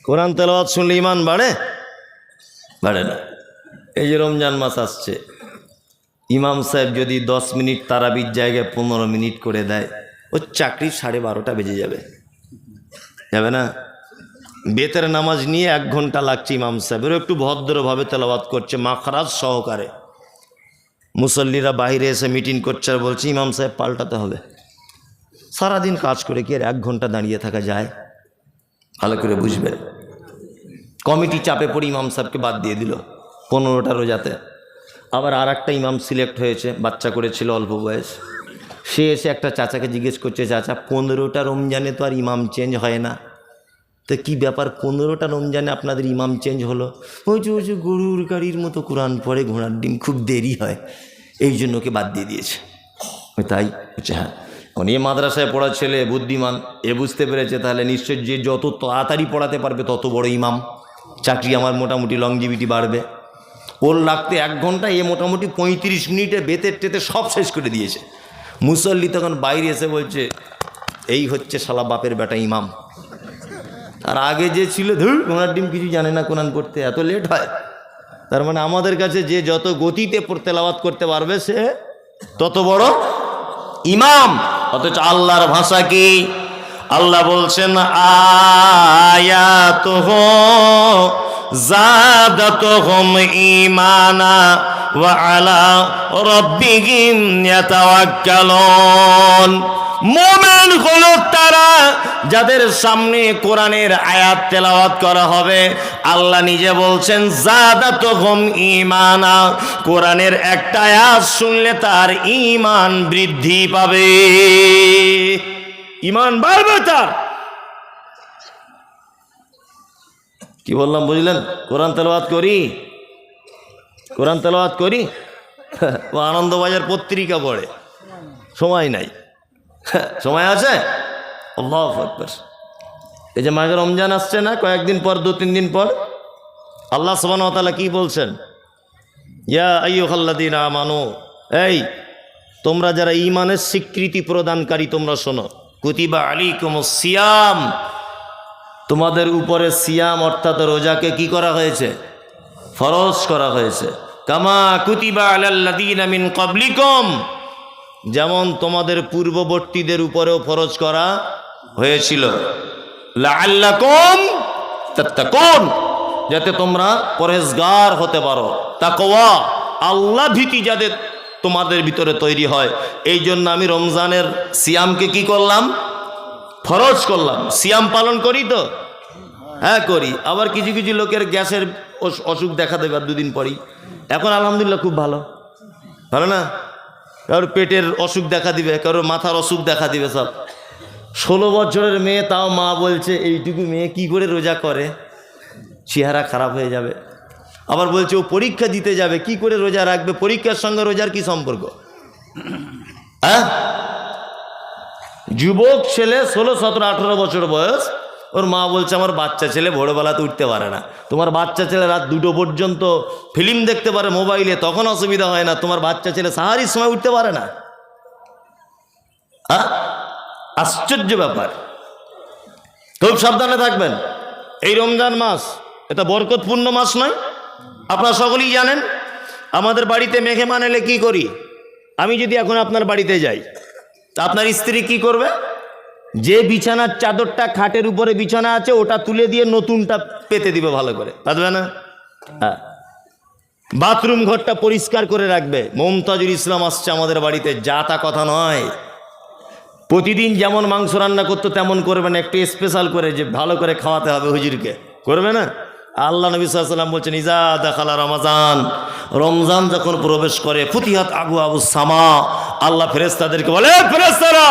কোরআন তেলাওয়াত শুনলে ইমান বাড়ে? বাড়ে না। এই যে রমজান মাস আসছে, ইমাম সাহেব যদি 10 মিনিট তারাবির জায়গায় 15 মিনিট করে দেয়, ওর চাকরি 12:30 বেজে যাবে, যাবে না? বেতের নামাজ নিয়ে 1 ঘন্টা লাগছে ইমাম সাহেবের, একটু ভদ্রভাবে তেলাওয়াত করছে মাখরাজ সহকারে। মুসল্লিরা বাইরে এসে মিটিং করছে আর বলছে ইমাম সাহেব পাল্টাতে হবে। সারাদিন কাজ করে কি আর 1 ঘন্টা দাঁড়িয়ে থাকা যায়? ভালো করে বুঝবেন। কমিটি চাপে পড়ে ইমাম সাহেবকে বাদ দিয়ে দিল 15টা রোজাতে। আবার আর একটা ইমাম সিলেক্ট হয়েছে, বাচ্চা করেছিল অল্প বয়স। সে এসে একটা চাচাকে জিজ্ঞেস করছে, চাচা 15টা রমজানে তো আর ইমাম চেঞ্জ হয় না, তো কি ব্যাপার 15টা রমজানে আপনাদের ইমাম চেঞ্জ হলো? ওই যে গরুর গাড়ির মতো কোরআন পড়ে, ঘোড়ার ডিম, খুব দেরি হয়, এই জন্য ওকে বাদ দিয়ে দিয়েছে। তাই হচ্ছে, হ্যাঁ। এখন এ মাদ্রাসায় পড়া ছেলে বুদ্ধিমান, এ বুঝতে পেরেছে তাহলে নিশ্চয় যে যত তাড়াতাড়ি পড়াতে পারবে তত বড় ইমাম, চাকরি আমার মোটামুটি লংজিভিটি বাড়বে। ওর লাগতে 1 ঘন্টা, এ মোটামুটি 35 মিনিটে বেতের টেতে সব শেষ করে দিয়েছে। মুসল্লি তখন বাইরে এসে বলছে, এই হচ্ছে শালা বাপের বেটা ইমাম। আর আগে যে ছিল ধুর ঘোড়ার ডিম, কিছু জানে না কোরআন পড়তে, এত লেট হয়। তার মানে আমাদের কাছে যে যত গতিতে তেলাওয়াত করতে পারবে সে তত বড় ইমাম। অথচ আল্লাহর ভাষা কি? আল্লাহ বলছেন আয়াতুহু যাদাতুহুম ঈমানা ওয়া আলা রাব্বিহিম ইয়াতাওয়াক্কালুন। মুমিন হলো তারা যাদের সামনে কোরআনের আয়াত তেলাওয়াত করা হবে। আল্লাহ নিজে বলছেন যাদাতুহুম ঈমানা, কোরআনের একটা আয়াত শুনলে তার ঈমান বৃদ্ধি পাবে, ঈমান বাড়বে তার। কি বললাম বুঝলেন? কোরআন তেলাওয়াত করি, কোরআন তেলাওয়াত করি। ও আনন্দবাজার পত্রিকা পড়ে, সময় নাই। সময় আছে? আল্লাহু আকবার। এই যে মাঘে রমজান আসছে না, কয়েকদিন পর, 2-3 দিন পর, আল্লাহ সুবহানাহু ওয়া তাআলা কি বলছেন? ইয়া আইয়ুহাল্লাযীনা আমানু, এই তোমরা যারা ঈমানের স্বীকৃতি প্রদানকারী তোমরা শোনো। কুতিবা আলাইকুমুস সিয়াম, তোমাদের উপরে সিয়াম অর্থাৎ রোজাকে কি করা হয়েছে? ফরজ করা হয়েছে। কামা কুতিবা আলাল্লাযীনা মিন ক্বাবলিকুম, যেমন তোমাদের পূর্ববর্তীদের উপরেও ফরজ করা হয়েছিল। লাআল্লাকুম তাত্তাকুন, যাতে তোমরা পরহেজগার হতে পারো। তাকওয়া, আল্লাহ ভীতি যাদের তোমাদের ভিতরে তৈরি হয়, এই জন্য আমি রমজানের সিয়ামকে কি করলাম? ফরজ করলাম। সিয়াম পালন করি তো? হ্যাঁ করি। আবার কিছু কিছু লোকের গ্যাসের অসুখ দেখা দেবে 2 দিন পরই। এখন আলহামদুলিল্লাহ খুব ভালো, ভালো না? কারোর পেটের অসুখ দেখা দিবে, কারোর মাথার অসুখ দেখা দিবে, সব। 16 বছরের মেয়ে, তাও মা বলছে এইটুকু মেয়ে কি করে রোজা করে, চেহারা খারাপ হয়ে যাবে। আবার বলছে ও পরীক্ষা দিতে যাবে, কি করে রোজা রাখবে? পরীক্ষার সঙ্গে রোজার কি সম্পর্ক? হ্যাঁ, যুবক ছেলে 16, 17, 18 বছর বয়স, ওর মা বলছে আমার বাচ্চা ছেলে ভোরবেলাতে উঠতে পারে না। তোমার বাচ্চা ছেলে রাত 2টো পর্যন্ত ফিল্ম দেখতে পারে মোবাইলে, তখন অসুবিধা হয় না, তোমার বাচ্চা ছেলে সাহারির সময় উঠতে পারে না? আশ্চর্য ব্যাপার। খুব সাবধানে থাকবেন। এই রমজান মাস এটা বরকতপূর্ণ মাস নয়? আপনারা সকলেই জানেন। আমাদের বাড়িতে মেহমান এলে কি করি? আমি যদি এখন আপনার বাড়িতে যাই, তা আপনার স্ত্রী কি করবে? যে বিছানার চাদরটা খাটের উপরে বিছানা আছে ওটা তুলে দিয়ে নতুনটা পেতে দিবে, ভালো করে পাতবে না? হ্যাঁ। বাথরুম ঘরটা পরিষ্কার করে রাখবে। মমতাজুল ইসলাম আসছে আমাদের বাড়িতে, যা তা কথা নয়। প্রতিদিন যেমন মাংস রান্না করতো তেমন করবে না, একটু স্পেশাল করে যে ভালো করে খাওয়াতে হবে হুজুরকে, করবে না? আল্লাহ নবী সাল্লাল্লাহু আলাইহি ওয়াসাল্লাম বলছেন ইজা দাখালা রমজান, রমজান যখন প্রবেশ করে, ফুতিহাত আবওয়াবুস সামা, আল্লাহ ফেরেশতাদেরকে বলে, ফেরেশতারা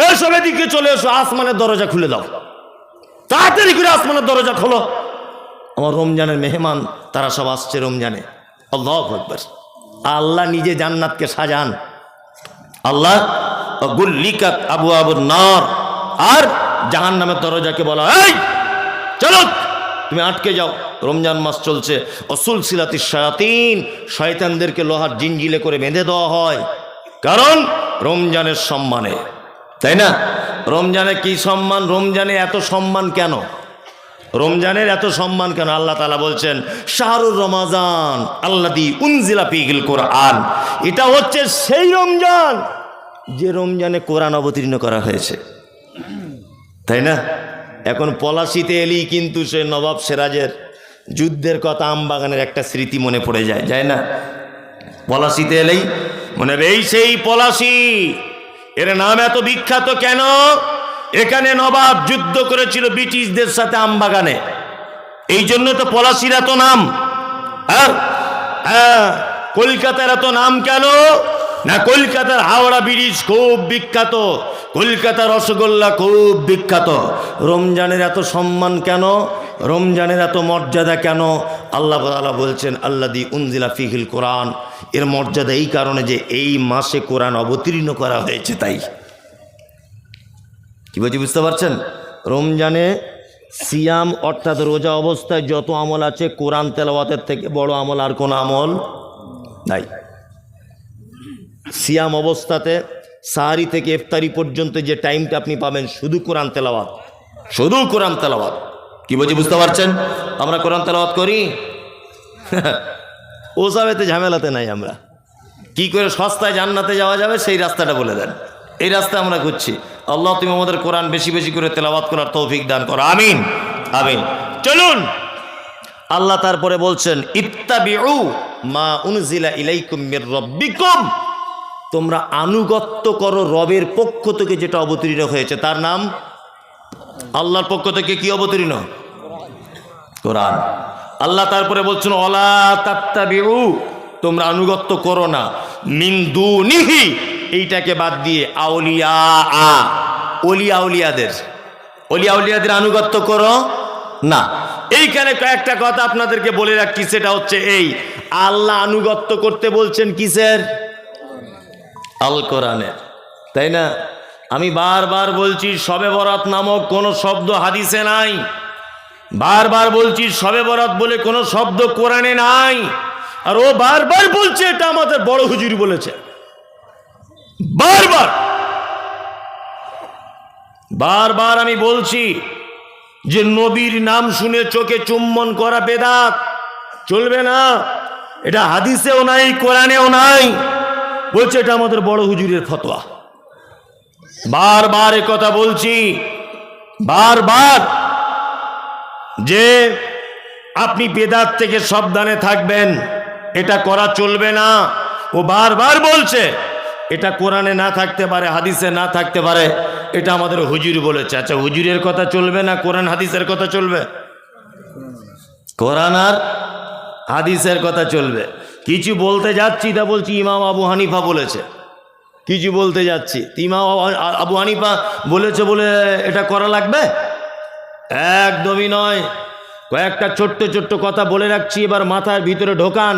এসব এদিকে চলে এসো, আসমানের দরজা খুলে দাও, তাড়াতাড়ি করে আসমানের দরজা খোলো, আমার রমজানের মেহমান তারা সব আসছে রমজানে। আল্লাহু আকবার। আল্লাহ নিজে জান্নাতকে সাজান। আল্লাহ গুল্লিকাত আবওয়াবুন নার, আর জাহান্নামের দরজাকে বলা এই চলো তুমি আটকে যাও, রমজান মাস চলছে। অসুলসিলাতিশ শায়াতিন, শয়তানদেরকে লোহার জিঞ্জিলে করে বেঁধে দেওয়া হয়, কারণ রমজানের সম্মানে, তাই না? রমজানে কি সম্মান? রমজানে এত সম্মান কেন? রমজানের এত সম্মান কেন? আল্লাহ তাআলা বলছেন শাহরুর রমাজান আল্লাযী উনজিলা ফীহিল কোরআন, এটা হচ্ছে সেই রমজান যে রমজানে কোরআন অবতীর্ণ করা হয়েছে, তাই না? এখন পলাশিতে এলেই কিন্তু সে নবাব সিরাজের যুদ্ধের কথা, আমবাগানের একটা স্মৃতি মনে পড়ে যায়, যায় না? পলাশিতে এলেই মনে হবে এই সেই পলাশি, এর নাম এত বিখ্যাত কেন? এখানে নবাব যুদ্ধ করেছিল ব্রিটিশদের সাথে আমবাগানে, এই জন্য তো পলাশির এত নাম। হ্যাঁ, কলকাতার এত নাম কেন? না, কলকাতার হাওড়া ব্রিজ খুব বিখ্যাত, কলকাতার রসগোল্লা খুব বিখ্যাত। রমজানের এত সম্মান কেন? রমজানের এত মর্যাদা কেন? আল্লাহ তাআলা বলছেন আল্লাযী উনজিলা ফীহিল কোরআন, এর মর্যাদা এই কারণে যে এই মাসে কোরআন অবতীর্ণ করা হয়েছে, তাই। কি বলছি বুঝতে পারছেন? রমজানে সিয়াম অর্থাৎ রোজা অবস্থায় যত আমল আছে, কোরআন তেলাওয়াতের থেকে বড় আমল আর কোনো আমল নাই। সিয়াম অবস্থাতে সাহারি থেকে ইফতারি পর্যন্ত যে টাইমটা আপনি পাবেন শুধু কোরআন তেলাওয়াত, শুধু কোরআন তেলাওয়াত। কি বলছি বুঝতে পারছেন? আমরা কোরআন তেলাওয়াত করি? ওসবেতে ঝামেলাতে নাই আমরা। কি করে সস্তায় জান্নাতে যাওয়া যাবে সেই রাস্তাটা বলে দেন, এই রাস্তা আমরা করছি। আল্লাহ তুমি আমাদের কোরআন বেশি বেশি করে তেলাওয়াত করার তৌফিক দান করো, আমিন আমিন। চলুন, আল্লাহ তারপরে বলছেন ইত্তাবিউ মা উনজিলা ইলাইকুম মির রাব্বিকুম, তোমরা আনুগত্য করো রবের পক্ষ থেকে যেটা অবতীর্ণ হয়েছে, তার নাম আল্লাহর পক্ষ থেকে কি অবতীর্ণ? কোরআন। আল্লাহ তারপরে বলছেন ওয়ালা তাত্তাবিউ, তোমরা আনুগত্য করো না মিন দুনিহি, এইটাকে বাদ দিয়ে আউলিয়া, আউলিয়াদের আনুগত্য করো না। এইখানে কয়েকটা কথা আপনাদেরকে বলে রাখছি, সেটা হচ্ছে এই, আল্লাহ আনুগত্য করতে বলছেন কিসের? আল কোরআনের, তাই না? আমি বারবার বলছি শবে বরাত নামক কোনো শব্দ হাদিসে নাই, বারবার বলছি শবে বরাত বলে কোনো শব্দ কোরআনে নাই, আর ও বারবার বলছে এটা আমাদের বড় হুজুর বলেছে। বারবার বারবার আমি বলছি যে নবীর নাম শুনে চোখে চুম্বন করা বেদাত, চলবে না। এটা হাদিসেও নাই, কোরআনেও নাই, বলছে এটা আমাদের বড় হুজুরের ফতোয়া। বারবার এ কথা বলছি, বারবার, যে আপনি বেদাত থেকে সাবধানে থাকবেন, এটা করা চলবে না। ও বারবার বলছে এটা কোরআনে না থাকতে পারে, হাদিসে না থাকতে পারে, এটা আমাদের হুজুর বলেছে। আচ্ছা, হুজুরের কথা চলবে না কোরআন হাদিসের কথা চলবে? কোরআন আর হাদিসের কথা চলবে। কিছু বলতে যাচ্ছি তা বলছি ইমাম আবু হানিফা বলেছে, কিছু বলতে যাচ্ছি ইমাম আবু হানিফা বলেছে বলে এটা করা লাগবে? একদমই নয়। কয়েকটা ছোট্ট ছোট্ট কথা বলে রাখছি, এবার মাথার ভিতরে ঢোকান।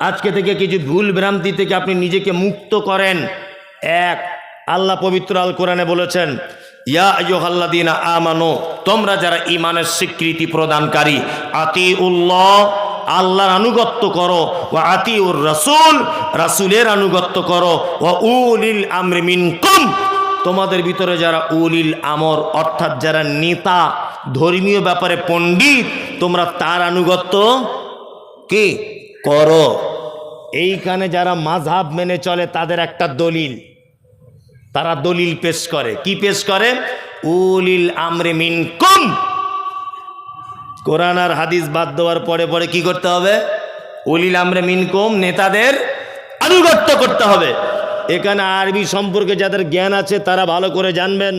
আজকে থেকে কিছু ভুল ভ্রান্তি থেকে আপনি নিজেকে মুক্ত করেন। এক, আল্লাহ পবিত্র আল কোরআনে বলেছেন ইয়া আইয়ুহাল্লাযীনা আমানু, তোমরা যারা ঈমানের স্বীকৃতি প্রদানকারী, আতিউল্লাহ, আল্লাহর আনুগত্য করো, ওয়া আতিউর রাসূল, রাসূলের আনুগত্য করো, ওয়া উলিল আমরি মিনকুম, তোমাদের ভিতরে যারা উলিল আমর অর্থাৎ যারা নেতা, ধর্মীয় ব্যাপারে পণ্ডিত, তোমরা তার আনুগত্য কি করো। এইখানে যারা মাযহাব মেনে চলে তাদের একটা দলিল, তারা দলিল পেশ করে। কি পেশ করে? উলিল আমরি মিনকুম। কোরআন আর হাদিস বাদ দেওয়ার পরে পরে কি করতে হবে? উলিল আমরি মিনকুম, নেতাদের আনুগত্য করতে হবে। এখানে আরবি সম্পর্কে যাদের জ্ঞান আছে তারা ভালো করে জানবেন,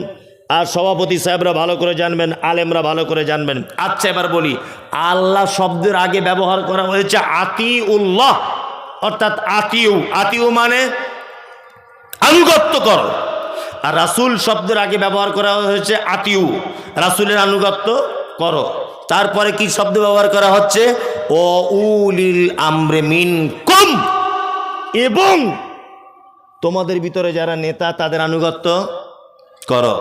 আর সভাপতি সাহেবরা ভালো করে জানবেন, আলেমরা ভালো করে জানবেন। আচ্ছা, এবার বলি, আল্লাহ শব্দের আগে ব্যবহার করা হয়েছে আতিউল্লাহ, অর্থাৎ আতিউ মানে আনুগত্য করো, আর রাসূল শব্দের আগে ব্যবহার করা হয়েছে আতিউ, রাসূলের আনুগত্য করো। তারপরে কি শব্দ ব্যবহার করা হচ্ছে? ও উলিল আমরি মিনকুম, এবং তোমাদের ভিতরে যারা নেতা তাদের আনুগত্য করো।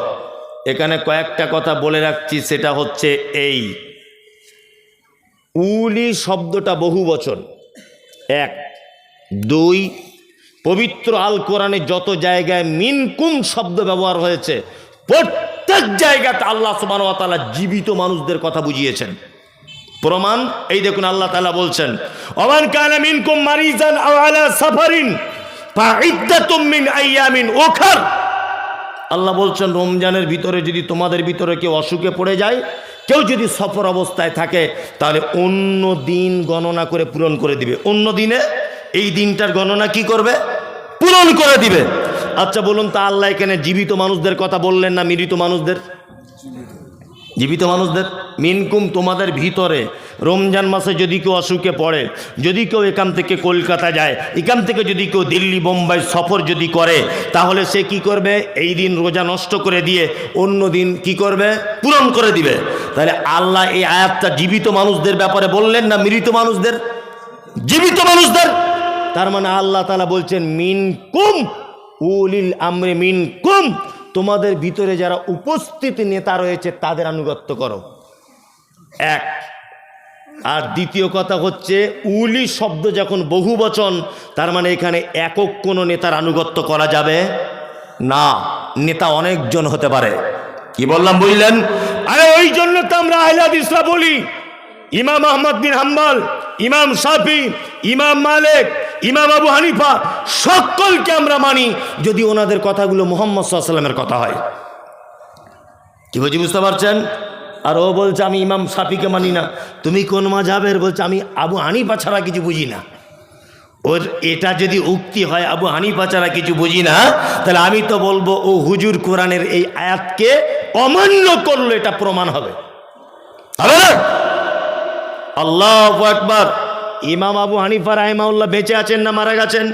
এখানে কয়েকটা কথা বলে রাখছি, সেটা হচ্ছে এই, উলি শব্দটা বহু বচন, এক। দুই, পবিত্র আল কোরআনে যত জায়গায় মিনকুম শব্দ ব্যবহার হয়েছে প্রত্যেক প্রত্যেক জায়গাতে আল্লাহ সুবহানাহু ওয়া তাআলা জীবিত মানুষদের কথা বুঝিয়েছেন। প্রমাণ এই দেখুন, আল্লাহ তাআলা বলছেন ওয়ামান কানা মিনকুম মারিজান আও আলা সাফারিন ফাইদ্দাতুম মিন আইয়ামিন উখর। আল্লাহ বলছেন রমজানের ভিতরে যদি তোমাদের ভিতরে কেউ অসুখে পড়ে যায়, কেউ যদি সফর অবস্থায় থাকে, তাহলে অন্য দিন গণনা করে পূরণ করে দিবে। অন্য দিনে এই দিনটার গণনা কি করবে? পূরণ করে দিবে। আচ্ছা বলুন তো, আল্লাহ এখানে জীবিত মানুষদের কথা বললেন না মৃত মানুষদের? জীবিত মানুষদের। মিনকুম তোমাদের ভিতরে রমজান মাসে যদি কেউ অসুখে পড়ে, যদি কেউ এখান থেকে কলকাতা যায়, এখান থেকে যদি কেউ দিল্লি বোম্বাই সফর যদি করে, তাহলে সে কি করবে? এই দিন রোজা নষ্ট করে দিয়ে অন্য দিন কি করবে? পূরণ করে দিবে। তাহলে আল্লাহ এই আয়াতটা জীবিত মানুষদের ব্যাপারে বললেন না মৃত মানুষদের? জীবিত মানুষদের। তার মানে আল্লাহ তাআলা বলছেন মিনকুম উলিল আমরি মিনকুম, তোমাদের ভিতরে যারা উপস্থিত নেতা রয়েছে তাদের আনুগত্য করো। এক। আর দ্বিতীয় কথা হচ্ছে, উলি শব্দ যখন বহু বচন, তার মানে এখানে একক কোনো নেতার আনুগত্য করা যাবে না, নেতা অনেকজন হতে পারে। কি বললাম বুঝলেন? আরে ওই জন্য তো আমরা আহলে হাদিসরা বলি ইমাম আহমদ বিন হাম্বল, ইমাম শাফি, ইমাম মালিক, ইমাম আবু হানিফা সকলকে আমরা মানি যদি ওনাদের কথাগুলো মুহাম্মদ সাল্লাল্লাহু আলাইহি ওয়াসাল্লামের কথা হয়। কি বলছি বুঝতে পারছেন? আর ও বলছে আমি ইমাম শাফিকে মানি না। তুমি কোন মাযহাবের? বলছে আমি আবু হানিফা ছাড়া কিছু বুঝি না। ওর এটা যদি উক্তি হয় আবু হানিফা ছাড়া কিছু বুঝি না, তাহলে আমি তো বলবো ও হুজুর কোরআনের এই আয়াতকে অমান্য করলো, এটা প্রমাণ হবে। আল্লাহু আকবার। ইমাম আবু হানিফা রাহিমাহুল্লাহ বেঁচে আছেন না মারা গেছেন?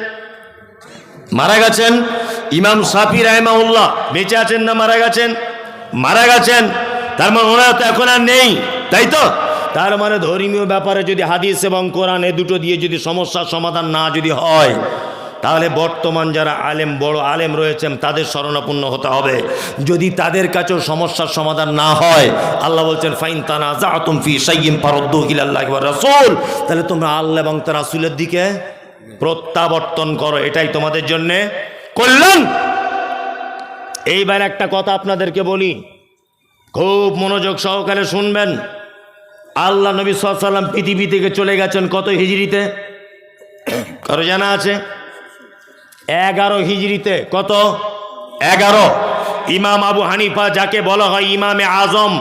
মারা গেছেন। ইমাম শাফি রাহিমাহুল্লাহ বেঁচে আছেন না মারা গেছেন? মারা গেছেন। তার মানে ওনারা তো এখন আর নেই, তাই তো? তার মানে ধর্মীয় ব্যাপারে যদি হাদিস এবং কোরআন এ দুটো দিয়ে যদি সমস্যার সমাধান না যদি হয়, তাহলে বর্তমান যারা আলেম, বড় আলেম রয়েছেন তাদের শরণাপন্ন হতে হবে। যদি তাদের কাছেও সমস্যার সমাধান না হয়, আল্লাহ বলছেন ফাইন তানাযাতুম ফি শাইইন ফারুদ্দুহু ইলাল্লাহি ওয়া রাসূল, তাহলে তোমরা আল্লাহ এবং তার রাসূলের দিকে প্রত্যাবর্তন করো, এটাই তোমাদের জন্য কল্যাণ। এইবার একটা কথা আপনাদেরকে বলি, খুব মনোযোগ সহকারে শুনবেন। আল্লাহ নবী সাল্লাল্লাহু আলাইহি ওয়াসাল্লাম পৃথিবী থেকে চলে গেছেন কত হিজরিতে? কারো জানা আছে? 11 হিজরিতে। কত? 11। ইমাম আবু হানিফা, যাকে বলা হয় ইমামে আজম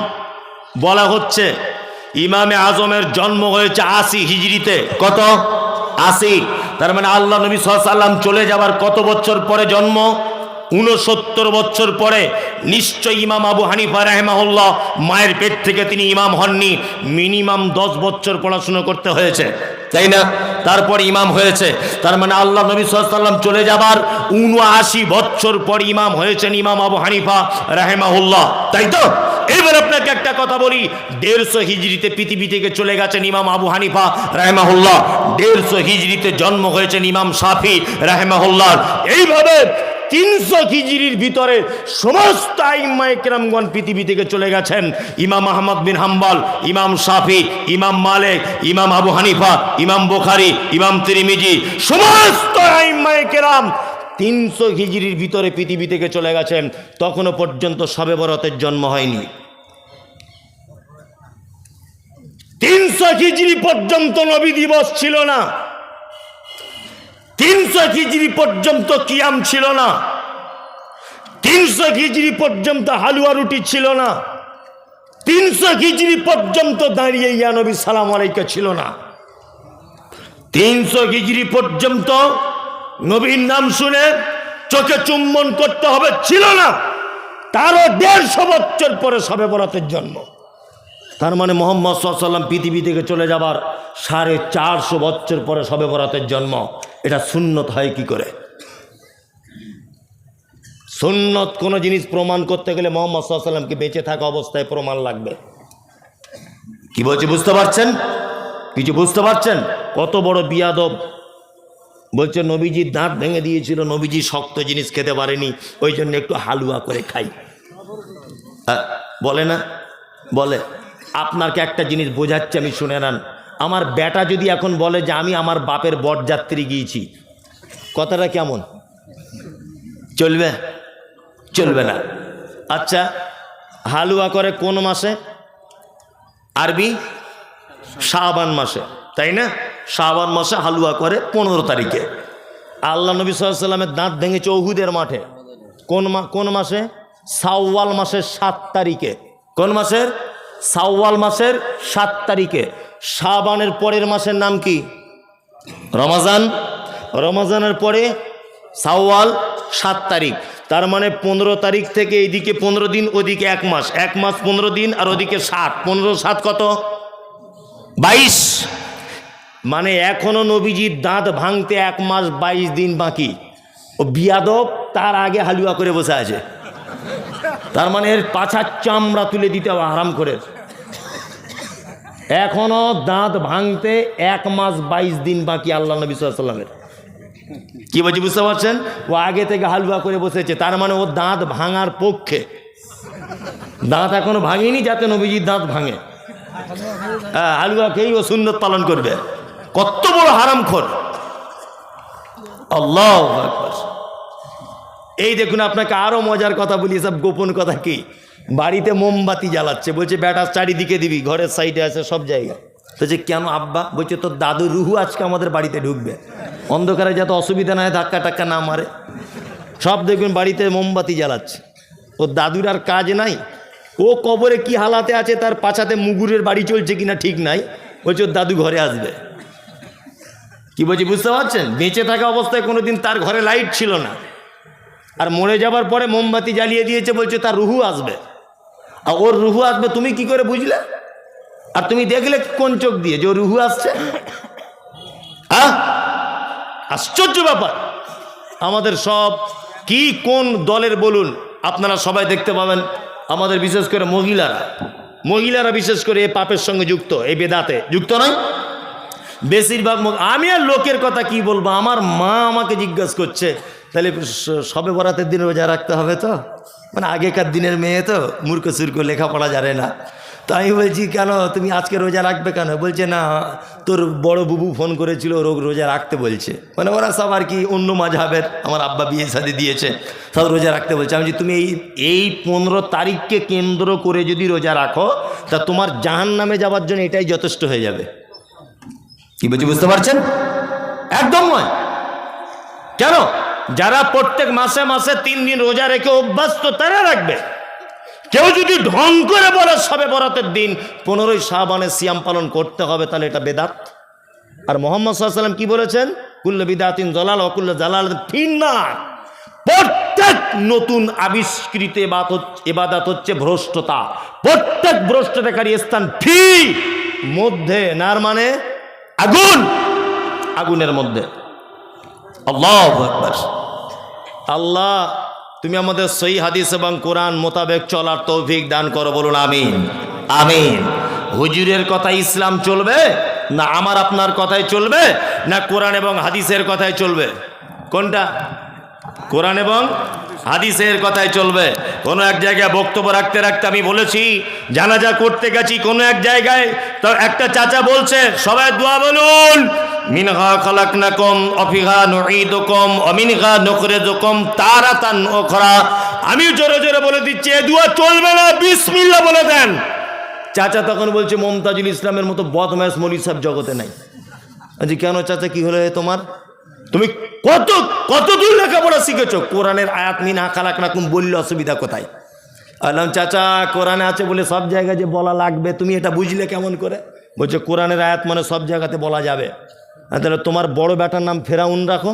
বলা হচ্ছে, ইমামে আজমের জন্ম হয়েছে 80 হিজরিতে। কত? 80। তার মানে আল্লাহ নবী সাল্লাল্লাহু আলাইহি ওয়াসাল্লাম চলে যাবার কত বছর পরে জন্ম? 69 বছর পরে। নিশ্চয় ইমাম আবু হানিফা রাহিমাহুল্লাহ মায়ের পেট থেকে তিনি ইমাম হননি, মিনিমাম 10 বছর পড়াশোনা করতে হয়েছে, তাই না? তারপর ইমাম হয়েছে। তার মানে আল্লাহ নবী সাল্লাল্লাহু আলাইহি ওয়াসাল্লাম চলে যাবার 79 বছর পর ইমাম হয়েছেন ইমাম আবু হানিফা রাহিমাহুল্লাহ, তাই তো? এবার আপনাকে একটা কথা বলি, 150 হিজরিতে পৃথিবী থেকে চলে গেছেন ইমাম আবু হানিফা রাহিমাহুল্লাহ, 150 হিজরিতে জন্ম হয়েছেন ইমাম শাফি রাহিমাহুল্লাহ। এইভাবে 300 হিজরির ভিতরে সমস্ত আইম্মায়ে কেরামগণ পৃথিবী থেকে চলে গেছেন। ইমাম আহমদ বিন হাম্বল, ইমাম শাফি, ইমাম মালিক, ইমাম আবু হানিফা, ইমাম বুখারী, ইমাম তিরমিজি, সমস্ত আইম্মায়ে কেরাম 300 হিজরির ভিতরে পৃথিবী থেকে চলে গেছেন। তখনও পর্যন্ত শবে বরাতের জন্ম হয়নি। 300 হিজরি পর্যন্ত নবী দিবস ছিল না। 300 হিজরি পর্যন্ত কিয়াম ছিল না। 300 হিজরি পর্যন্ত হালুয়া রুটি ছিল না। 300 হিজরি পর্যন্ত দাঁড়িয়ে ইয়া নবী সালাম আলাইকা ছিল না। 300 হিজরি পর্যন্ত নবীর নাম শুনে চোখে চুম্বন করতে হবে ছিল না। তারও 150 বছর পরে শবে বরাতের জন্ম। তার মানে মুহাম্মদ সাল্লাল্লাহু আলাইহি ওয়াসাল্লাম পৃথিবী থেকে চলে যাবার 450 বছর পরে শবে বরাতের জন্ম। এটা সুন্নত হয় কি করে? সুন্নত কোন জিনিস প্রমাণ করতে গেলে মুহাম্মদ সাল্লাল্লাহু আলাইহি ওয়াসাল্লামকে বেঁচে থাকা অবস্থায় প্রমাণ লাগবে। কি বলছি বুঝতে পারছেন? কিছু বুঝতে পারছেন? কত বড় বিয়াদব। বলছে নবীজি দাঁত ভেঙে দিয়েছিল, নবীজি শক্ত জিনিস খেতে পারেনি, ওই জন্য একটু হালুয়া করে খাই। বলে না? বলে। আপনাকে একটা জিনিস বোঝাচ্ছে, আমি শুনে নেন। আমার বেটা যদি এখন বলে যে আমি আমার বাপের বরযাত্রী গিয়েছি, কথাটা কেমন? চলবে? চলবে না। আচ্ছা, হালুয়া করে কোন মাসে? আরবি শাবান মাসে, তাই না? শাবান মাসে হালুয়া করে 15 তারিখে। আল্লাহ নবী সাল্লাল্লাহু আলাইহি ওয়াসাল্লামের দাঁত ভেঙেছে উহুদের মাঠে কোন মাসে? শাওয়াল মাসের 7 তারিখে। কোন মাসের? শাওয়াল মাসের 7 তারিখে। শাবানের পরের মাসের নাম কি? রমজান। রমজানের পরে শাওয়াল 7 তারিখ। তার মানে 15 তারিখ থেকে এইদিকে 15 দিন, ওদিকে 1 মাস, 1 মাস 15 দিন, আর ওদিকে 7, 15 7 কত? 22। মানে এখনো নবীজির দাঁত ভাঙতে 1 মাস 22 দিন বাকি। ও বিয়াদব তার আগে হালুয়া করে বসে আছে। তার মানে এর পাছার চামড়া তুলে দিতে হবে হারাম করে। এখনো দাঁত ভাঙতে 1 মাস 22 দিন বাকি আল্লাহ নবী সাল্লাল্লাহু আলাইহি ওয়াসাল্লামের। কি বলছি বুঝতে পারছেন? ও আগে থেকে হালুয়া করে বসেছে, তার মানে ও দাঁত ভাঙার পক্ষে। দাঁত এখনো ভাঙেনি যাতে নবীজির দাঁত ভাঙে। হালুয়া খেয়েই ও সুন্নত পালন করবে। কত বড় হারামখোর! আল্লাহু আকবার। এই দেখুন, আপনাকে আরো মজার কথা বলি, সব গোপন কথা। কি? বাড়িতে মোমবাতি জ্বালাচ্ছে, বলছে ব্যাটা চারিদিকে দিবি, ঘরের সাইডে আছে, সব জায়গায়। বলছে কেন আব্বা? বলছে তোর দাদু রুহু আজকে আমাদের বাড়িতে ঢুকবে, অন্ধকারে যাতে অসুবিধা না হয়, ধাক্কা টাক্কা না মারে। সব দেখবেন বাড়িতে মোমবাতি জ্বালাচ্ছে। ওর দাদুর আর কাজ নাই, ও কবরে কি হালাতে আছে, তার পাছাতে মুগুরের বাড়ি চলছে কিনা ঠিক নাই, বলছে ওর দাদু ঘরে আসবে। কি বলছি বুঝতে পারছেন? বেঁচে থাকা অবস্থায় কোনোদিন তার ঘরে লাইট ছিল না, আর মরে যাবার পরে মোমবাতি জ্বালিয়ে দিয়েছে, বলছে তার রুহু আসবে। আর ওর রুহু আসবে তুমি কি করে বুঝলে? আর তুমি দেখলে কোন চোখ দিয়ে যে ওর রুহু আসছে? আশ্চর্য ব্যাপার। আমাদের সব কি কোন দলের বলুন, আপনারা সবাই দেখতে পাবেন, আমাদের বিশেষ করে মহিলারা বিশেষ করে এই পাপের সঙ্গে যুক্ত, এই বেদাতে যুক্ত নয় বেশিরভাগ। আমি আর লোকের কথা কি বলবো, আমার মা আমাকে জিজ্ঞাসা করছে তাহলে সবে বরাতের দিন রোজা রাখতে হবে তো? মানে আগেকার দিনের মেয়ে তো, মূর্খ সুর্খ, লেখাপড়া জানে না। তো আমি বলছি কেন তুমি আজকে রোজা রাখবে কেন? বলছে না তোর বড় বুবু ফোন করেছিল, রোজা রাখতে বলছে। মানে ওরা সব আর কি অন্য মাযহাবের, আমার আব্বা বিয়ে শাদী দিয়েছে, সব রোজা রাখতে বলছে। আমি তুমি এই 15 তারিখকে কেন্দ্র করে যদি রোজা রাখো, তা তোমার জাহান্নামে যাওয়ার জন্য এটাই যথেষ্ট হয়ে যাবে। কি বলছি বুঝতে পারছেন? একদম নয়। কেন? যারা প্রত্যেক মাসে মাসে 3 দিন রোজা রেখে অভ্যস্ত তারা রাখবে। কেউ যদি ঢং করে বলে সবে বরাতের দিন 15ই শাবানে সিয়াম পালন করতে হবে, তাহলে এটা বেদাত। আর মুহাম্মদ সাল্লাল্লাহু আলাইহি ওয়াসাল্লাম কি বলেছেন? কুল্লু বিদাতিন যালালা ওয়া কুল্লু যালালাতিন ফিন্নার। প্রত্যেক নতুন আবিষ্কৃত ইবাদত হচ্ছে ভ্রষ্টতা। প্রত্যেক ভ্রষ্টতাকারী স্থান ফি মধ্যে, নার মানে আগুনের মধ্যে। আল্লাহু আকবার। আল্লাহ তুমি আমাদের সহি হাদিস এবং কোরআন মোতাবেক চলার তৌফিক দান করো, বলুন আমিন। আমিন। হুজুরের কথা ইসলাম চলবে না আমার আপনার কথাই চলবে, না কোরআন এবং হাদিসের কথাই চলবে? কোনটা? কোরআন এবং হাদিসের কথাই চলবে। কোনো এক জায়গায় বক্তব্য রাখতে রাখতে আমি বলেছি, জানাজা করতে গেছি কোনো এক জায়গায়, তো একটা চাচা বলছে সবাই দোয়া বলুন, মিনহা খালাকনাকুম ওয়া ফিহা নুঈদুকুম ওয়া মিনহা নুখরিজুকুম তারাতান উখরা। আমি জোরে জোরে বলে দিচ্ছি এই দোয়া চলবে না, বিসমিল্লাহ বলে দেন। চাচা তখন বলছে মমতাজুল ইসলামের মতো বদমাশ মৌলভী সাহেব জগতে নাই। আচ্ছা কেন চাচা, কি হলো তোমার? তুমি কত দূর লেখাপড়া শিখেছো? কোরআনের আয়াত মিনহা খালাকনাকুম বললে অসুবিধা কোথায়? বললাম চাচা কোরআনে আছে বলে সব জায়গায় যে বলা লাগবে, তুমি এটা বুঝলে কেমন করে? বলছে কোরআনের আয়াত মানে সব জায়গাতে বলা যাবে। তাহলে তোমার বড় বেটার নাম ফেরাউন রাখো,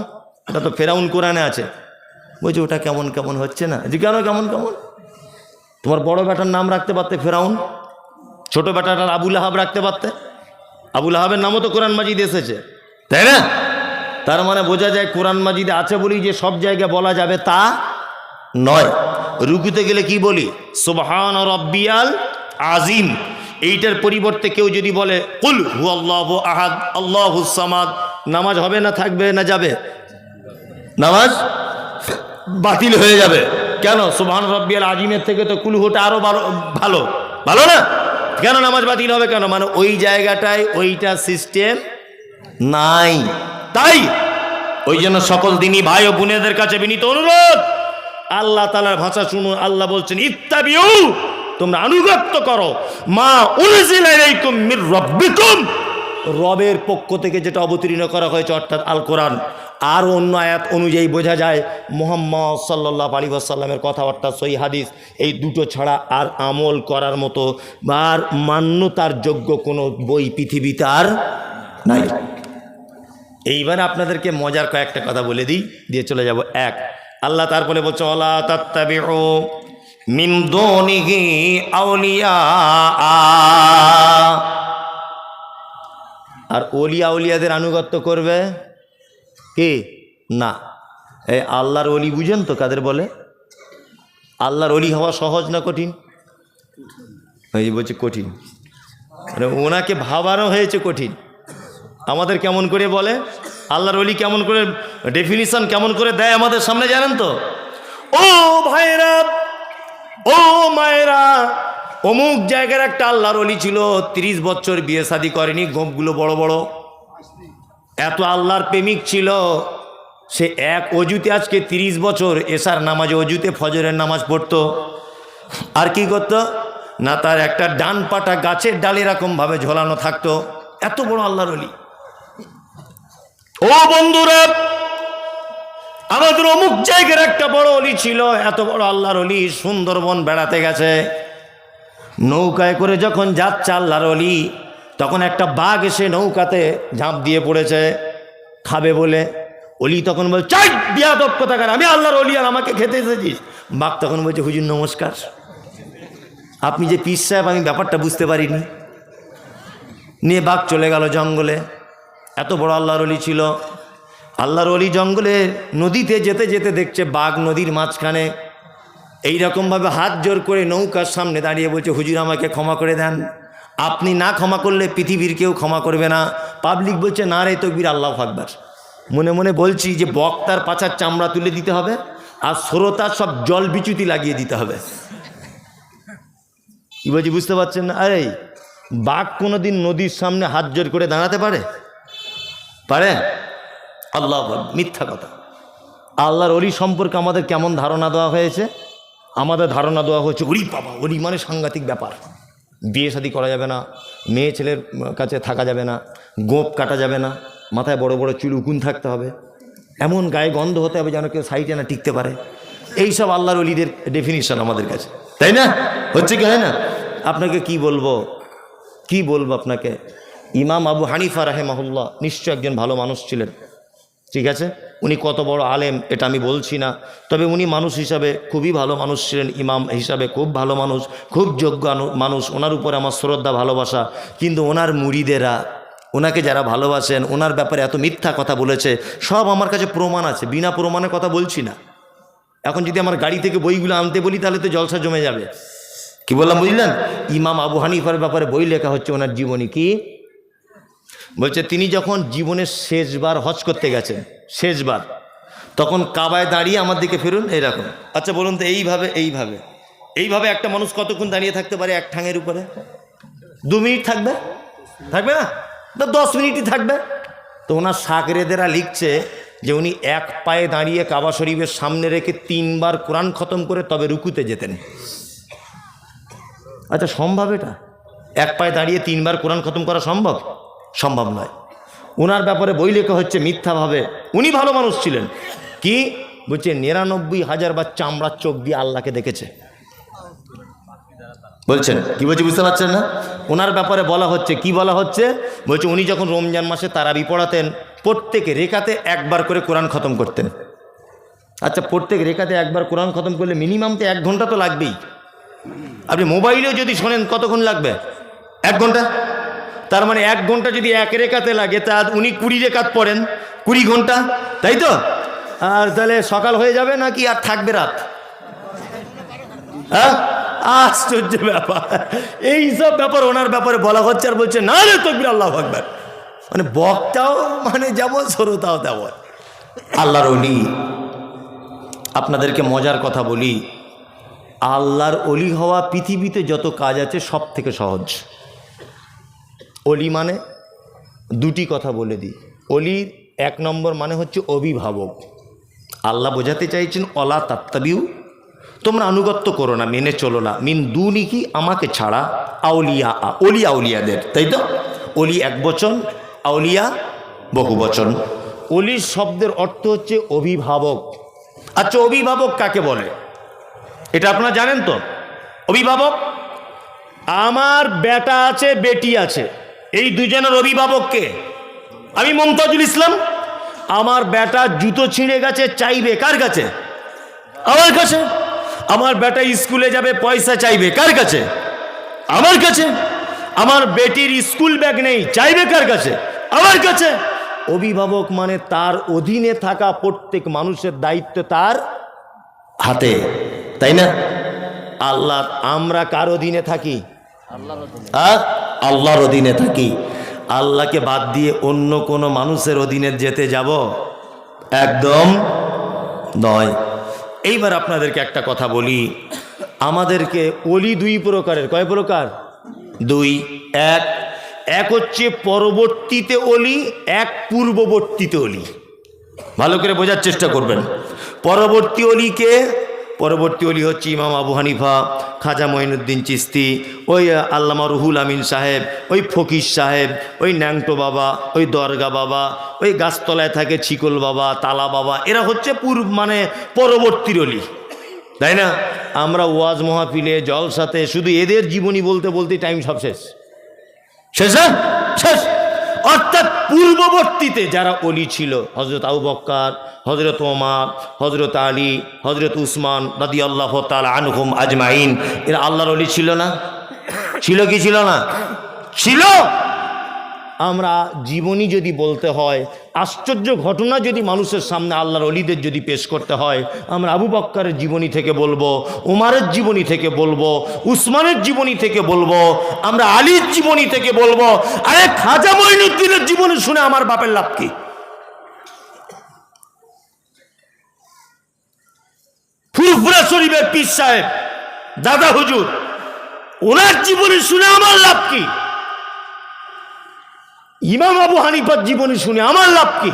এটা তো ফেরাউন কোরআনে আছে। বলছে ওটা কেমন কেমন হচ্ছে না? যে কেন কেমন কেমন? তোমার বড় বেটার নাম রাখতে পারতে ফেরাউন, ছোট বেটাটার আবুল আহাব রাখতে পারতে। আবুল আহাবের নামও তো কোরআন মাজিদে এসেছে, তাই না? তার মানে বোঝা যায় কোরআন মাজিদে আছে বলেই যে সব জায়গায় বলা যাবে তা নয়। রুকুতে গেলে কি বলি? সুবহান রাব্বিয়াল আজিম। এইটার পরিবর্তে কেউ যদি বলে কুল হুয়াল্লাহু আহাদ আল্লাহুস সামাদ, নামাজ হবে না থাকবে না যাবে? নামাজ বাতিল হয়ে যাবে। কেন? সুবহান রাব্বিয়াল আজিমের থেকে তো কুল হুটা আরো ভালো, ভালো না? কেন নামাজ বাতিল হবে কেন? মানে ওই জায়গাটায় ওইটা সিস্টেম নাই। তাই ওই জন্য সকল দিনী ভাই ও বোনেদের কাছে বিনীত অনুরোধ, আল্লাহ তাআলার ভাষা শুনুন। আল্লাহ বলছেন ইত্তাবিউ তোমরা আনুগত্য করো মা উনজিলা ইলাইকুম মির রাব্বিকুম, রবের পক্ষ থেকে যেটা অবতীর্ণ করা হয়েছে অর্থাৎ আল কোরআন। আর অন্য আয়াত অনুযায়ী বোঝা যায় মুহাম্মদ সাল্লাল্লাহু আলাইহি ওয়াসাল্লামের কথাবার্তা সহিহ হাদিস, এই দুটো ছাড়া আর আমল করার মতো আর মান্যতার যোগ্য কোনো বই পৃথিবীতে আর নাই। এইবার আপনাদেরকে মজার কয়েকটা কথা বলে দিই, দিয়ে চলে যাব। এক, আল্লাহ তারপরে বলছে ওয়ালা তাত্তাবিউ মিন দুনিহি আউলিয়া, আর ওলিয়া আউলিয়াদের আনুগত্য করবে কে না। এই আল্লাহর ওলি বুঝেন তো কাদের বলে? আল্লাহর ওলি হওয়া সহজ না কঠিন? এই বলছে কঠিন, মানে ওনাকে ভাবানো হয়েছে কঠিন। আমাদের কেমন করে বলে আল্লাহর ওলি, কেমন করে ডেফিনিশন কেমন করে দেয় আমাদের সামনে জানেন তো? ও ভাইরা, ও মায়েরা, অমুক জায়গার একটা আল্লাহর ওলি ছিল, 30 বছর বিয়ে শাদী করেনি, গোপগুলো বড় বড়, এত আল্লাহর প্রেমিক ছিল। সে এক অজুতে আজকে 30 বছর এশার নামাজ অজুতে ফজরের নামাজ পড়তো। আর কি করতো না, তার একটা ডান পাটা গাছের ডাল এরকমভাবে ঝোলানো থাকতো। এত বড় আল্লাহর ওলি। ও বন্ধুরা, আমাদের অমুক জায়গার একটা বড় ওলি ছিল, এত বড় আল্লাহর ওলি, সুন্দরবন বেড়াতে গেছে। নৌকায় করে যখন যাচ্ছে আল্লাহর ওলি, তখন একটা বাঘ এসে নৌকাতে ঝাঁপ দিয়ে পড়েছে খাবে বলে। ওলি তখন বলছে চাই বিয়াদব কোথাকার, আমি আল্লাহর ওলি আর আমাকে খেতে এসেছিস। বাঘ তখন বলছে হুজুর নমস্কার, আপনি যে পীর সাহেব আমি ব্যাপারটা বুঝতে পারিনি। নিয়ে বাঘ চলে গেল জঙ্গলে। এত বড় আল্লাহর ওলি ছিল। আল্লাহর ওলি জঙ্গলে নদীতে যেতে যেতে দেখছে বাঘ নদীর মাঝখানে এইরকমভাবে হাত জোর করে নৌকার সামনে দাঁড়িয়ে বলছে হুজুর আমাকে ক্ষমা করে দেন, আপনি না ক্ষমা করলে পৃথিবীর কেউ ক্ষমা করবে না। পাবলিক বলছে না রে তকবীর আল্লাহু আকবার। মনে মনে বলছি যে বক্তার পাছার চামড়া তুলে দিতে হবে আর শ্রোতার সব জল বিচ্যুতি লাগিয়ে দিতে হবে। কি বলছি বুঝতে পারছেন না? আরে বাঘ কোনোদিন নদীর সামনে হাত জোর করে দাঁড়াতে পারে? পারে? আল্লাহ, মিথ্যা কথা। আল্লাহর ওলি সম্পর্কে আমাদের কেমন ধারণা দেওয়া হয়েছে? আমাদের ধারণা দেওয়া হয়েছে ওলি বাবা, ওলি মানে সাংঘাতিক ব্যাপার, বিয়ে শাদী করা যাবে না, মেয়ে ছেলের কাছে থাকা যাবে না, গোঁপ কাটা যাবে না, মাথায় বড় বড় চুল উকুন থাকতে হবে, এমন গায়ে গন্ধ হতে হবে যেন কেউ সাইডে না টিকতে পারে। এইসব আল্লাহর ওলিদের ডেফিনিশন আমাদের কাছে, তাই না? হচ্ছে কি হয় না? আপনাকে কি বলবো আপনাকে? ইমাম আবু হানিফা রাহিমাহুল্লাহ নিশ্চয় একজন ভালো মানুষ ছিলেন, ঠিক আছে? উনি কত বড় আলেম এটা আমি বলছি না, তবে উনি মানুষ হিসাবে খুবই ভালো মানুষ ছিলেন, ইমাম হিসাবে খুব ভালো মানুষ, খুব যোগ্য মানুষ। ওনার উপরে আমার শ্রদ্ধা ভালোবাসা। কিন্তু ওনার মুরিদেরা, ওনাকে যারা ভালোবাসেন, ওনার ব্যাপারে এত মিথ্যা কথা বলেছে, সব আমার কাছে প্রমাণ আছে, বিনা প্রমাণে কথা বলছি না। এখন যদি আমার গাড়ি থেকে বইগুলো আনতে বলি তাহলে তো জলসা জমে যাবে। কি বললাম বুঝলেন? ইমাম আবু হানিফার ব্যাপারে বই লেখা হচ্ছে, ওনার জীবনী। কি বলছে? তিনি যখন জীবনের শেষবার হজ করতে গেছেন, শেষবার, তখন কাবায় দাঁড়িয়ে আমার দিকে ফিরুন এইরকম। আচ্ছা বলুন তো, এইভাবে একটা মানুষ কতক্ষণ দাঁড়িয়ে থাকতে পারে এক ঠাঙের উপরে? 2 মিনিট থাকবে? থাকবে না? 10 মিনিটই থাকবে। তো ওনার শাগরেদেরা লিখছে যে উনি এক পায়ে দাঁড়িয়ে কাবা শরীফের সামনে রেখে 3 বার কোরআন খতম করে তবে রুকুতে যেতেন। আচ্ছা সম্ভব এটা? এক পায়ে দাঁড়িয়ে 3 বার কোরআন খতম করা সম্ভব? সম্ভব নয়। ওনার ব্যাপারে বই লেখা হচ্ছে মিথ্যাভাবে। উনি ভালো মানুষ ছিলেন। কি বলছে? 99,000 বার চামড়ার চোখ দিয়ে আল্লাহকে দেখেছে বলছেন। কি বলছে বুঝতে পারছেন না? ওনার ব্যাপারে বলা হচ্ছে, কি বলা হচ্ছে? বলছে উনি যখন রমজান মাসে তারাবি পড়াতেন, প্রত্যেক রেখাতে 1 বার করে কোরআন খতম করতেন। আচ্ছা প্রত্যেক রেখাতে 1 বার কোরআন খতম করলে মিনিমাম তো 1 ঘন্টা তো লাগবেই। আপনি মোবাইলেও যদি শোনেন কতক্ষণ লাগবে? 1 ঘন্টা। তার মানে 1 ঘন্টা যদি 1 রেখাতে লাগে, তা উনি 20 রেখাত পড়েন, 20 ঘন্টা, তাই তো? আর তাহলে সকাল হয়ে যাবে নাকি আর থাকবে রাত? হ্যাঁ, আশ্চর্য ব্যাপার। এইসব ব্যাপার ওনার ব্যাপারে বলা হচ্ছে, আর বলছে না রে তাকবীর আল্লাহু আকবার। মানে বক্তাও মানে যেমন, শ্রোতাও তেমন। আল্লাহর ওলি, আপনাদেরকে মজার কথা বলি, আল্লাহর ওলি হওয়া পৃথিবীতে যত কাজ আছে সব থেকে সহজ। ওলি মানে 2টি কথা বলে দিই। ওলির 1 নম্বর মানে হচ্ছে অভিভাবক। আল্লাহ বোঝাতে চাইছেন অলা তাত্তাবিউ তোমরা আনুগত্য করো না, মেনে চলো না, মিন দুনি কি আমাকে ছাড়া, আউলিয়া অলি আউলিয়াদের, তাই তো? অলি এক বচন, আউলিয়া বহু বচন। অলির শব্দের অর্থ হচ্ছে অভিভাবক। আচ্ছা, অভিভাবক কাকে বলে এটা আপনারা জানেন তো? অভিভাবক, আমার বেটা আছে বেটি আছে, এই দুজনের অভিভাবককে আমি মমতাজুল ইসলাম। আমার বেটা জুতো ছিঁড়ে গেছে, চাইবে কার কাছে? আমার কাছে। আমার বেটা স্কুলে যাবে, পয়সা চাইবে কার কাছে? আমার কাছে। আমার বেটির স্কুল ব্যাগ নেই, চাইবে কার কাছে? আমার কাছে। অভিভাবক মানে তার অধীনে থাকা প্রত্যেক মানুষের দায়িত্ব তার হাতে, তাই না? আল্লাহ, আমরা কার অধীনে থাকি? আল্লাহর অধীনে থাকি। আল্লাহকে বাদ দিয়ে অন্য কোনো মানুষের অধীনে যেতে যাব? একদম নয়। এইবার আপনাদেরকে একটা কথা বলি, আমাদেরকে অলি দুই প্রকারের। কয় প্রকার? দুই। এক হচ্ছে পরবর্তীতে অলি, এক পূর্ববর্তীতে অলি। ভালো করে বোঝার চেষ্টা করবেন। পরবর্তী অলিকে, পরবর্তী অলি হচ্ছে ইমাম আবু হানিফা, খাজা মঈনুদ্দিন চিশতি, ওই আল্লামা রুহুল আমিন সাহেব, ওই ফকির সাহেব, ওই ন্যাংটো বাবা, ওই দরগা বাবা, ওই গাছতলায় থাকে ছিকল বাবা, তালা বাবা, এরা হচ্ছে মানে পরবর্তীর অলি, তাই না? আমরা ওয়াজ মাহফিলে জলসাতে শুধু এদের জীবনী বলতে বলতে টাইম সব শেষ। অর্থাৎ পূর্ববর্তীতে যারা অলি ছিল, হজরত আবু বকর, হজরত ওমর, হজরত আলী, হজরত উসমান রাদিয়াল্লাহু তাআলা আনহুম আজমাইন, এরা আল্লাহর অলি ছিল না? ছিল কি ছিল না? ছিল। আমরা জীবনী যদি বলতে হয়, আশ্চর্য ঘটনা যদি মানুষের সামনে আল্লাহর অলিদের যদি পেশ করতে হয়, আমরা আবু বকরের জীবনী থেকে বলবো, উমরের জীবনী থেকে বলবো, উসমানের জীবনী থেকে বলবো, আমরা আলীর জীবনী থেকে বলবো। আরে খাজা মঈনুদ্দিনের জীবনী শুনে আমার বাপের লাভ কি? ফুরফুরা শরীফের পীর সাহেব দাদা হুজুর, ওনার জীবনী শুনে আমার লাভ কি? ইমাম আবু হানিফার জীবনী শুনে আমার লাভ কি?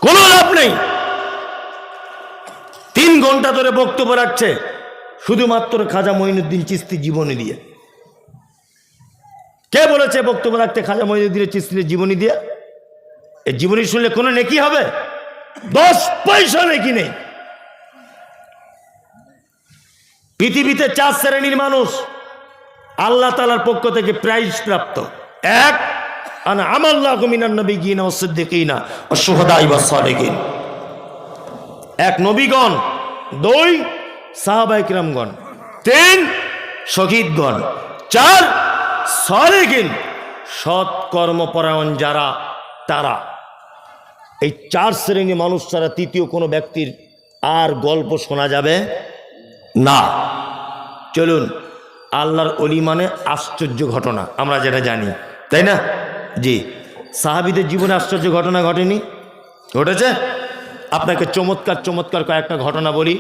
কোনো লাভ নেই। 3 ঘন্টা ধরে বক্তব্য রাখছে শুধুমাত্র খাজা মঈনুদ্দিন চিশতির জীবনী দিয়ে। কে বলেছে বক্তব্য রাখতে খাজা মঈনুদ্দিন চিশতির জীবনী দিয়ে? এই জীবনী শুনলে কোনো নেকি হবে? 10 পয়সা নেকি নেই। পৃথিবীতে 4 শ্রেণীর মানুষ আল্লাহ তাআলার পক্ষ থেকে প্রাইজ প্রাপ্ত। 1, আনা আমাল্লাহু মিনান নাবিয়্যিনা ওয়াস সিদ্দিকিনা ওয়াশ শুহাদাই ওয়াস সালিহিন। 1 নবীগণ, 2 সাহাবায়ে কিরামগণ, 3 শহীদগণ, 4 সালিহিন, সৎ কর্মপরায়ণ যারা তারা। এই 4 শ্রেণীর মানুষ ছাড়া তৃতীয় কোনো ব্যক্তির আর গল্প শোনা যাবে না। চলুন, আল্লাহর অলি মানে আশ্চর্য ঘটনা, আমরা যেটা জানি, তাই না? জি, সাহাবীদের জীবনে আশ্চর্য ঘটনা ঘটেনি? ঘটেছে। আপনাকে চমৎকার চমৎকার কয়েকটা ঘটনা বলি,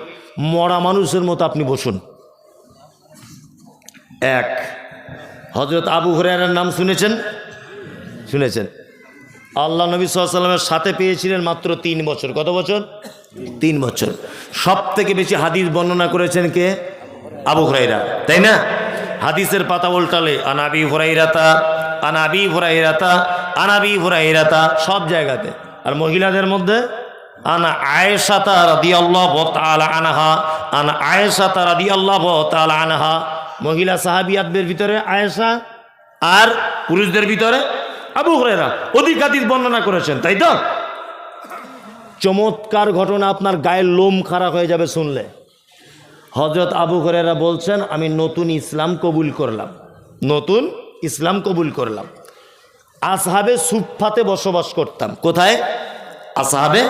মরা মানুষের মতো আপনি বসুন। 1, হযরত আবু হুরায়রার নাম শুনেছেন? শুনেছেন। আল্লাহ নবী সাল্লাল্লাহু আলাইহি ওয়াসাল্লামের সাথে পেয়েছিলেন মাত্র 3 বছর। কত বছর? 3 বছর। সব থেকে বেশি হাদিস বর্ণনা করেছেন কে? আবু হুরায়রা, তাই না? হাদিসের পাতা উল্টালে আনাবি হুরায়রাতা, আনাবি হুরায়রাতা, আনাবি হুরায়রাতা, সব জায়গাতে। আর মহিলাদের মধ্যে আনা আয়েশাতা রাদিয়াল্লাহু তাআলা আনহা, আনা আয়েশাতা রাদিয়াল্লাহু তাআলা আনহা। মহিলা সাহাবিয়াতদের ভিতরে আয়েশা, আর পুরুষদের ভিতরে আবু হুরায়রা। অধিক হাদিস বর্ণনা করেছেন, তাই তো? চমৎকার ঘটনা, আপনার গায়ের লোম খারাপ হয়ে যাবে শুনলে। হযরত আবু হুরায়রা বলছেন, আমি নতুন ইসলাম কবুল করলাম, নতুন ইসলাম কবুল করলাম। আসহাবে সুফফাতে বসবাস করতাম। কোথায়? আসহাবে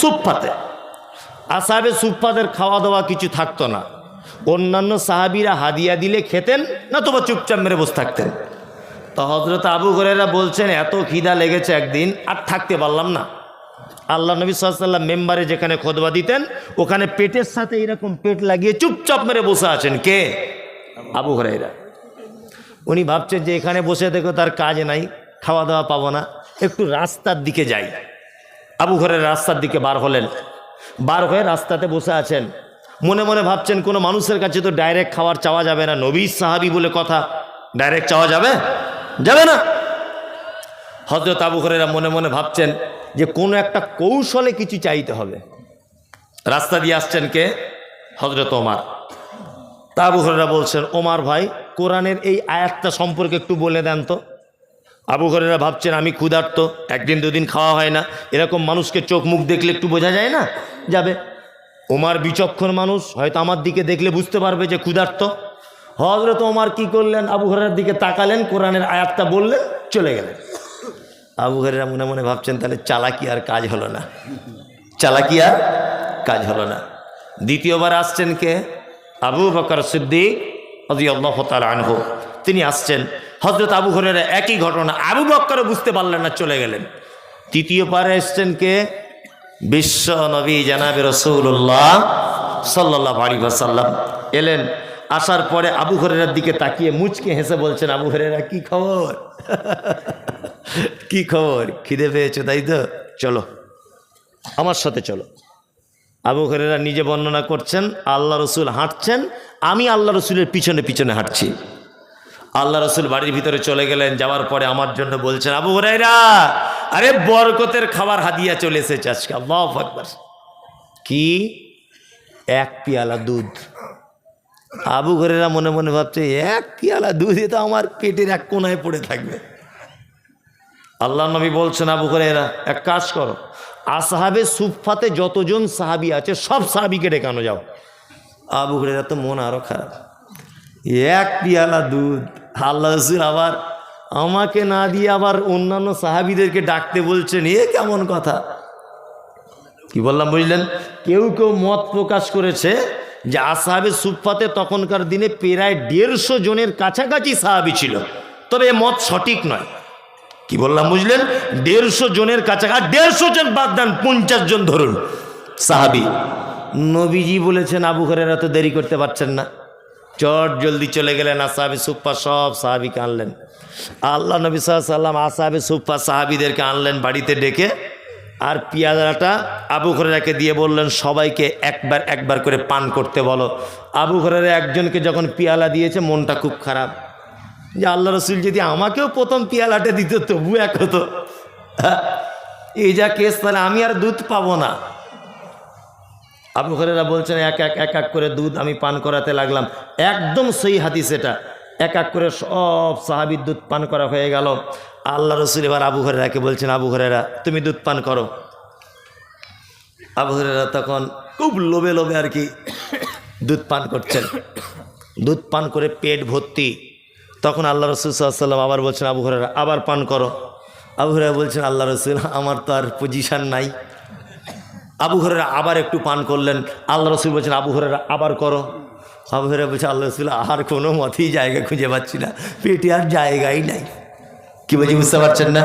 সুফফাতে। আসহাবে সুফফাদের খাওয়া দাওয়া কিছু থাকতো না। অন্যান্য সাহাবীরা হাদিয়া দিলে খেতেন, না তো চুপচাপ মেরে বসে থাকতেন। তো হযরত আবু হুরায়রা বলছেন, এত খিদা লেগেছে একদিন, আর থাকতে পারলাম না। আল্লাহ নবী সাল্লাল্লাহু আলাইহি ওয়াসাল্লাম মেম্বারে যেখানে খুতবা দিতেন, ওখানে পেটের সাথে এরকম পেট লাগিয়ে চুপচাপ মেরে বসে আছেন। কে? আবু হুরায়রা। উনি ভাবছেন যে এখানে বসে দেখো তার কাজ নাই, খাওয়া দাওয়া পাবো না, একটু রাস্তার দিকে যাই। আবু হুরায়রা রাস্তার দিকে বার হলেন। বার হয়ে রাস্তাতে বসে আছেন। মনে মনে ভাবছেন কোনো মানুষের কাছে তো ডাইরেক্ট খাবার চাওয়া যাবে না, নবী সাহাবী বলে কথা, ডাইরেক্ট চাওয়া যাবে যাবে না। হযরত আবু হুরায়রা মনে মনে ভাবছেন যে কোনো একটা কৌশলে কিছু চাইতে হবে। রাস্তা দিয়ে আসছেন কে? হযরত ওমর। তা আবু হুরায়রা বলছেন, ওমর ভাই কোরআনের এই আয়াতটা সম্পর্কে একটু বলে দেন তো। আবু হুরায়রা ভাবছেন আমি ক্ষুধার্ত, একদিন দুদিন খাওয়া হয় না, এরকম মানুষকে চোখ মুখ দেখলে একটু বোঝা যায় না যাবে। ওমর বিচক্ষণ মানুষ, হয়তো আমার দিকে দেখলে বুঝতে পারবে যে ক্ষুধার্ত। হযরত ওমর কি করলেন, আবু হুরায়রার দিকে তাকালেন, কোরআনের আয়াতটা বললেন, চলে গেলেন। আবু হুরায়রা মনে মনে ভাবছেন তাহলে চালাকি আর কাজ হলো না, চালাকি আর কাজ হলো না। দ্বিতীয়বার আসছেন কে? আবু বকর সিদ্দিক রাদিয়াল্লাহু তাআলা আনহু, তিনি আসছেন। হযরত আবু হুরায়রা একই ঘটনা, আবু বকর বুঝতে পারলেন না, চলে গেলেন। তৃতীয় পারে এসছেন কে? বিশ্ব নবী জনাবে রাসূলুল্লাহ সাল্লাল্লাহু আলাইহি ওয়াসাল্লাম এলেন। আসার পরে আবু হুরায়রার দিকে তাকিয়ে মুচকে হেসে বলছেন, আবু হুরায়রা কি খবর? কি খবর? খিদে পেয়েছো তাই তো, চলো আমার সাথে চলো। আবু হুরায়রা নিজে বর্ণনা করছেন, আল্লাহ রসুল হাঁটছেন, আমি আল্লাহ রসুলের পিছনে পিছনে হাঁটছি। আল্লাহ রসুল বাড়ির ভিতরে চলে গেলেন, যাওয়ার পরে আমার জন্য বলছেন, আবু হুরায়রা আরে বরকতের খাবার হাদিয়া চলে এসেছে আজকে। আল্লাহু আকবার। কি? এক পেয়ালা দুধ। আবু হুরায়রা মনে মনে ভাবছে এক পেয়ালা দুধে তো আমার পেটের এক কোনায় পড়ে থাকবে। আল্লাহ নবী বলছেন, আবু হুরায়রা এক কাজ করো, আসহাবে সুফফাতে যতজন সাহাবী আছে সব সাহাবীকে ডেকানো যাও। আবু হুরায়রা তো মন আরো খারাপ, এক পেয়ালা দুধ, আল্লাহ রাসূল আবার আমাকে না দিয়ে আবার অন্যান্য সাহাবীদেরকে ডাকতে বলছেন, এ কেমন কথা? কি বললাম বুঝলেন? কেউ কেউ মত প্রকাশ করেছে যে আসহাবে সুফফাতে তখনকার দিনে প্রায় 150 জনের কাছাকাছি সাহাবী ছিল, তবে এ মত সঠিক নয়। কি বললাম বুঝলেন? 150 জনের কাছাকাছি, 150 জন বাদ দেন, 50 জন ধরুন সাহাবী। নবীজি বলেছেন আবু হুরায়রা তো দেরি করতে পারছেন না, চট জলদি চলে গেলেন, আসহাবে সুফফা সব সাহাবীকে আনলেন। আল্লাহ নবী সাল্লাল্লাহু আলাইহি ওয়াসাল্লাম আসহাবে সুফফা সাহাবীদেরকে আনলেন বাড়িতে ডেকে, আর পেয়ালাটা আবু হুরায়রাকে দিয়ে বললেন সবাইকে একবার একবার করে পান করতে বলো। আবু হুরায়রা একজনকে যখন পেয়ালা দিয়েছে মনটা খুব খারাপ, যে আল্লাহ রসুল যদি আমাকেও প্রথম পেয়ালাটা দিত তবু এক হতো, এই যা কেস, তাহলে আমি আর দুধ পাবো না। আবু হুরায়রা বলছেন এক এক করে দুধ আমি পান করাতে লাগলাম। একদম সহি হাদিস এটা, এক এক করে সব সাহাবীর দুধ পান করা হয়ে গেল। আল্লাহ রসুল এবার আবু হুরায়রাকে বলছেন, আবু হুরায়রা তুমি দুধ পান করো। আবু হুরায়রা তখন খুব লোভে লোভে আর কি দুধ পান করছেন, দুধ পান করে পেট ভর্তি। তখন আল্লাহ রসুল সাল্লাল্লাহু আলাইহি ওয়াসাল্লাম আবার বলছেন, আবু হুরায়রা আবার পান করো। আবু হুরায়রা বলছেন, আল্লাহ রসুল আমার তো আর পজিশন নাই। আবু হুরায়রা আবার একটু পান করলেন। আল্লাহ রসুল বলছেন, আবু হুরায়রা আবার করো। আবু হুরায়রা বলছে, আল্লাহ রসুল আর কোনো মতেই জায়গা খুঁজে পাচ্ছি না, পেটে আর জায়গাই নাই। কি বলছি বুঝতে পারছেন না?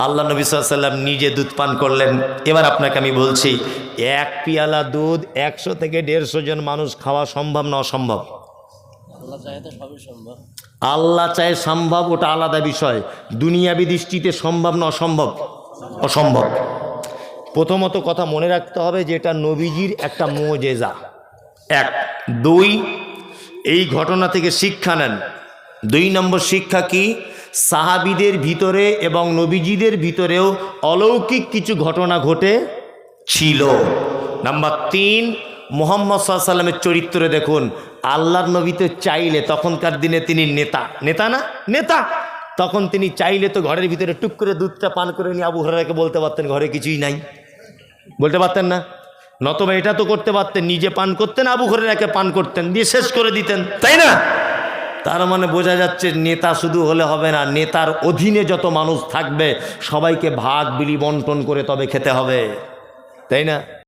আল্লাহ নবী সাল্লাল্লাহু আলাইহি ওয়াসাল্লাম নিজে দুধ পান করলেন। এবার আপনাকে আমি বলছি, এক পেয়ালা দুধ 100 থেকে 150 জন মানুষ খাওয়া সম্ভব না অসম্ভব? আল্লাহ চায় সম্ভব, ওটা আলাদা বিষয়। দুনিয়াবি দৃষ্টিতে সম্ভব না অসম্ভব? অসম্ভব। প্রথমত কথা মনে রাখতে হবে যে এটা নবীজির একটা মুজিজা, 1। 2, এই ঘটনা থেকে শিক্ষা নেন। 2 নম্বর শিক্ষা কি? সাহাবীদের ভিতরে এবং নবীজিদের ভিতরেও অলৌকিক কিছু ঘটনা ঘটে ছিল। নাম্বার 3, মুহাম্মদ সাল্লাল্লাহু আলাইহি ওয়াসাল্লামের চরিত্রে দেখুন, আল্লাহর নবী তো চাইলে, তখনকার দিনে তিনি নেতা না নেতা, তখন তিনি চাইলে তো ঘরের ভিতরে টুক করে দুধটা পান করে নিয়ে আবু হুরায়রাকে বলতে পারতেন ঘরে কিছুই নাই, বলতে পারতেন না? নতবা এটা তো করতে পারতেন, নিজে পান করতেন, আবু হুরায়রাকে পান করতেন, দিয়ে শেষ করে দিতেন, তাই না? তার মানে বোঝা যাচ্ছে নেতা শুধু হলে হবে না, নেতার অধীনে যত মানুষ থাকবে সবাইকে ভাগ বিলি বন্টন করে তবে খেতে হবে, তাই না?